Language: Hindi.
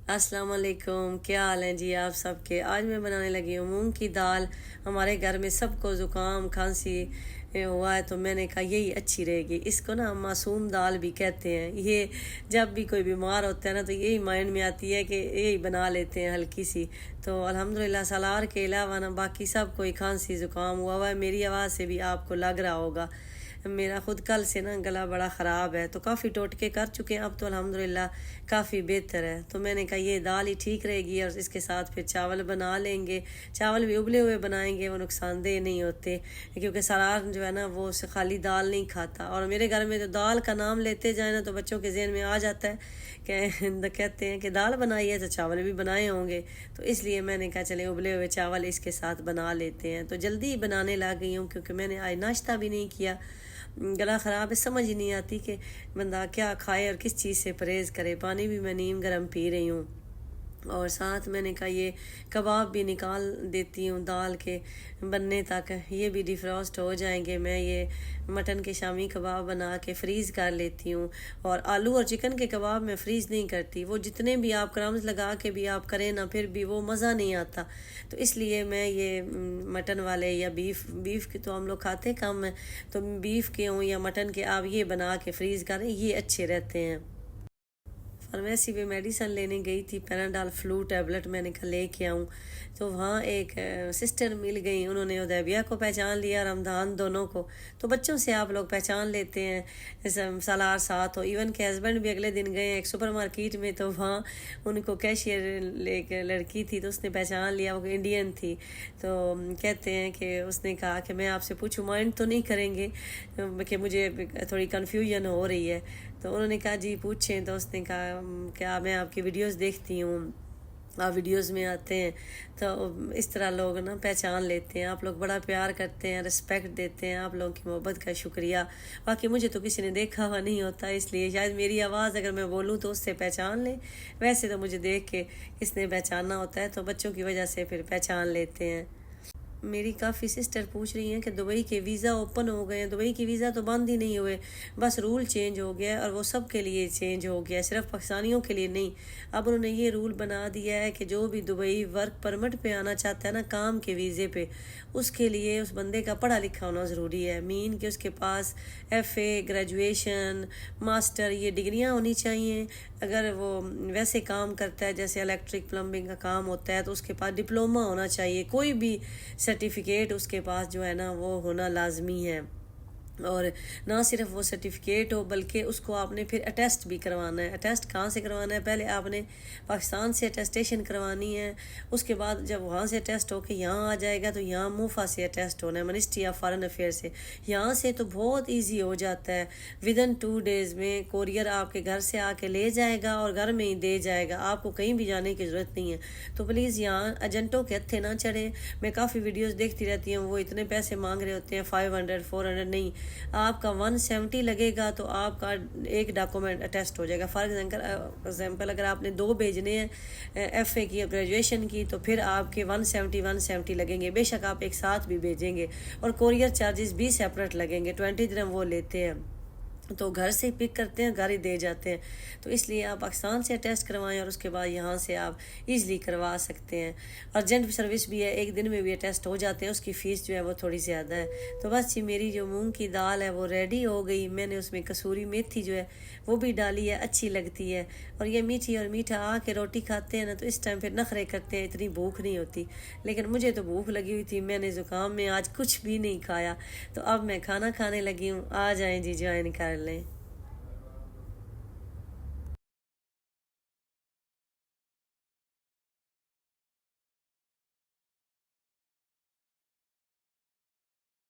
अस्सलाम वालेकुम, क्या हाल है जी आप सबके। आज मैं बनाने लगी हूँ मूंग की दाल। हमारे घर में सबको ज़ुकाम खांसी हुआ है तो मैंने कहा यही अच्छी रहेगी। इसको ना मासूम दाल भी कहते हैं। ये जब भी कोई बीमार होता है ना तो यही माइंड में आती है कि यही बना लेते हैं हल्की सी। तो अल्हम्दुलिल्लाह सलार के अलावा ना बाकी सब कोई खांसी ज़ुकाम हुआ है। मेरी आवाज़ से भी आपको लग रहा होगा, मेरा खुद कल से ना गला बड़ा ख़राब है, तो काफ़ी टोटके कर चुके हैं। अब तो अल्हम्दुलिल्लाह काफ़ी बेहतर है। तो मैंने कहा ये दाल ही ठीक रहेगी और इसके साथ फिर चावल बना लेंगे। चावल भी उबले हुए बनाएंगे, वो नुकसानदेह नहीं होते, क्योंकि सरार जो है ना वो खाली दाल नहीं खाता। और मेरे घर में तो दाल का नाम लेते जाए ना तो बच्चों के जहन में आ जाता है कि कहते हैं कि दाल बनाई है तो चावल भी बनाए होंगे। तो इसलिए मैंने कहा चले उबले हुए चावल इसके साथ बना लेते हैं। तो जल्दी ही बनाने लग गई हूँ क्योंकि मैंने आज नाश्ता भी नहीं किया। गला ख़राब है, समझ ही नहीं आती कि बंदा क्या खाए और किस चीज़ से परहेज़ करे। पानी भी मैं नीम गर्म पी रही हूँ और साथ मैंने कहा ये कबाब भी निकाल देती हूँ दाल के बनने तक, ये भी डिफ्रॉस्ट हो जाएंगे। मैं ये मटन के शामी कबाब बना के फ्रीज़ कर लेती हूँ। और आलू और चिकन के कबाब मैं फ्रीज़ नहीं करती, वो जितने भी आप क्रम्स लगा के भी आप करें ना फिर भी वो मज़ा नहीं आता। तो इसलिए मैं ये मटन वाले या बीफ के तो हम लोग खाते कम है, तो बीफ के हों या मटन के आप ये बना के फ्रीज़ करें, ये अच्छे रहते हैं। फार्मेसी पे मेडिसन लेने गई थी, पैनाडाल फ्लू टैबलेट मैंने कहा लेके आऊँ। तो वहाँ एक सिस्टर मिल गई, उन्होंने उदैबिया को पहचान लिया, रमदान दोनों को। तो बच्चों से आप लोग पहचान लेते हैं, जैसे सालार साथ हो। इवन के हस्बैंड भी अगले दिन गए एक सुपर मार्केट में, तो वहाँ उनको कैशियर लेकर लड़की थी तो उसने पहचान लिया, वो इंडियन थी। तो कहते हैं कि उसने कहा कि मैं आपसे पूछूँ माइंड तो नहीं करेंगे कि मुझे थोड़ी कन्फ्यूजन हो रही है। तो उन्होंने कहा जी पूछें। तो उसने कहा क्या मैं आपकी वीडियोस देखती हूँ, आप वीडियोस में आते हैं। तो इस तरह लोग ना पहचान लेते हैं। आप लोग बड़ा प्यार करते हैं, रिस्पेक्ट देते हैं, आप लोगों की मोहब्बत का शुक्रिया। बाकी मुझे तो किसी ने देखा हुआ नहीं होता, इसलिए शायद मेरी आवाज़ अगर मैं बोलूँ तो उससे पहचान लें। वैसे तो मुझे देख के किसने पहचानना होता है, तो बच्चों की वजह से फिर पहचान लेते हैं। मेरी काफ़ी सिस्टर पूछ रही हैं कि दुबई के वीज़ा ओपन हो गए हैं। दुबई के वीज़ा तो बंद ही नहीं हुए, बस रूल चेंज हो गया है और वो सब के लिए चेंज हो गया है, सिर्फ पाकिस्तानियों के लिए नहीं। अब उन्होंने ये रूल बना दिया है कि जो भी दुबई वर्क परमिट पे आना चाहता है ना, काम के वीज़े पे, उसके लिए उस बंदे का पढ़ा लिखा होना ज़रूरी है। मीन कि उसके पास FA, ग्रेजुएशन, मास्टर, ये डिग्रियां होनी चाहिए। अगर वो वैसे काम करता है जैसे इलेक्ट्रिक प्लम्बिंग का काम होता है तो उसके पास डिप्लोमा होना चाहिए। कोई भी सर्टिफिकेट उसके पास जो है ना वो होना लाजमी है। और ना सिर्फ वो सर्टिफिकेट हो बल्कि उसको आपने फिर अटेस्ट भी करवाना है। अटेस्ट कहाँ से करवाना है, पहले आपने पाकिस्तान से अटेस्टेशन करवानी है। उसके बाद जब वहाँ से अटेस्ट होके यहाँ आ जाएगा तो यहाँ मूफा से अटेस्ट होना है, मिनिस्ट्री ऑफ फॉरेन अफेयर से। यहाँ से तो बहुत ईजी हो जाता है, विदिन 2 डेज़ में कोरियर आपके घर से आके ले जाएगा और घर में ही दे जाएगा, आपको कहीं भी जाने की ज़रूरत नहीं है। तो प्लीज़ यहाँ एजेंटों के हत्थे ना चढ़े। मैं काफ़ी वीडियोज़ देखती रहती हूँ, वो इतने पैसे मांग रहे होते हैं, 500 400 नहीं, आपका 170 लगेगा तो आपका एक डॉक्यूमेंट अटेस्ट हो जाएगा। फॉर एग्जाम्पल अगर आपने 2 भेजने हैं, FA की और ग्रेजुएशन की, तो फिर आपके 170 लगेंगे। बेशक आप एक साथ भी भेजेंगे और कोरियर चार्जेस भी सेपरेट लगेंगे, 20 दिरहम वो लेते हैं। तो घर से पिक करते हैं, घर ही दे जाते हैं। तो इसलिए आप पाकिस्तान से टेस्ट करवाएं और उसके बाद यहाँ से आप इजीली करवा सकते हैं। अर्जेंट सर्विस भी है, एक दिन में भी टेस्ट हो जाते हैं, उसकी फ़ीस जो है वो थोड़ी ज़्यादा है। तो बस ये मेरी जो मूंग की दाल है वो रेडी हो गई। मैंने उसमें कसूरी मेथी जो है वो भी डाली है, अच्छी लगती है। और ये मीठी और मीठा आके रोटी खाते हैं ना तो इस टाइम फिर नखरे करते हैं, इतनी भूख नहीं होती। लेकिन मुझे तो भूख लगी हुई थी, मैंने ज़ुकाम में आज कुछ भी नहीं खाया। तो अब मैं खाना खाने लगी हूँ, आ जाएं जी, ज्वाइन कर लें।